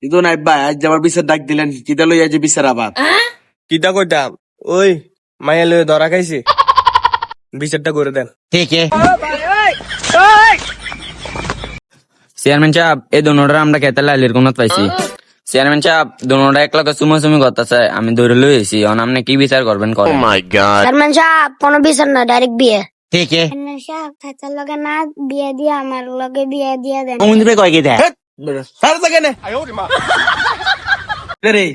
কিন্তু নাই ভাই আজ আমার বিচার ডাক দিলেন কিতা লইয়া যে বিচার আবার কিতা কইতাম ওই মাইয়া লয়ে ধরা খাইছে বিচারটা করে দেন। চেয়ারম্যান সাহেব এই দুনোটার আমরা খেতে লাইলের কোনত পাইছি। চেয়ারম্যান সাহেব দুনোটা এক লগে সুমো করতেছে, আমি ধরে লইছি। এখন আপনি কি বিচার করবেন করেন। চেয়ারম্যান সাহেব কোনো বিচার না, ডাইরেক্ট বিয়ে। চেয়ারম্যান সাহেব চাচার লগে না বিয়ে দিয়ে আমার লগে বিয়ে দিয়ে দেন। সার জায়গা নে রে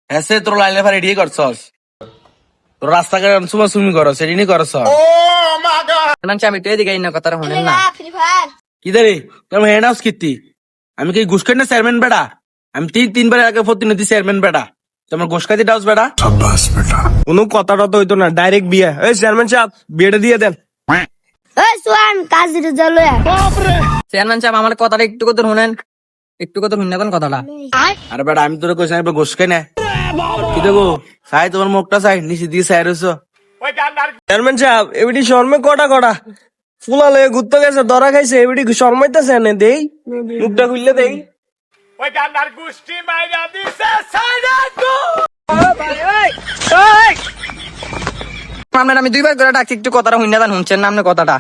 এসে তোর লাইলে ফারে রেডি করছস, তোর রাস্তাঘাটে সুমি করছ এডি নি করছ চেয়ারম্যান সাহেব একটু এদিকে না কথাটা শুনেন না। কি রে তোর হ্যান্ড হাউস কিতি আমি কি ঘুষ খাই না চেয়ারম্যান বেটা? আমি তিনবার আগে প্রতিনিধি চেয়ারম্যান বেটা, তোমার ঘুষ খাইতে ডাউস বেটা। কোনো কথাটা তো হইতো না, ডাইরেক্ট বিয়ে। এই চেয়ারম্যান সাহেব বিয়েটা দিয়ে দেন। ওই সোয়ান কাজের জল চেয়ারম্যান সাহেব আমার কথাটা একটু কথা শুনেন, একটু কথা শুনে কথাটা। আরে বেটা আমি তোর কইছি আমি ঘুষ খাই না, কি দেবো চাই তোমার মুখটা চাই নিচে দিয়ে চাই রয়েছ। চেয়ারম্যান সাহেব এবিটি শর্মে কটা ফুলা লয়ে ঘুরতে গেছে ধরা খাইছে, এবিটি শর্মাইতেছে এনে দেই মুখটা খুললে দেই। আপনার আমি দুইবার করে ডাকছি, একটু কথাটা শুনে দেন। শুনছেন না আপনি কথাটা?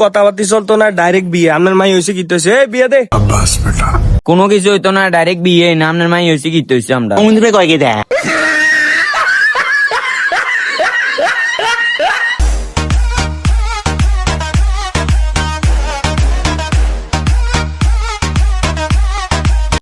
কথাবার্তি চলতো না, ডাইরেক্ট বিয়ে। আপনার মাই হয়েছে কি হয়েছে? বিয়ে দে। কোনো কিছু হইতো না, ডাইরেক্ট বিয়ে না। আপনার মাই হয়েছে কি হয়েছে আমরা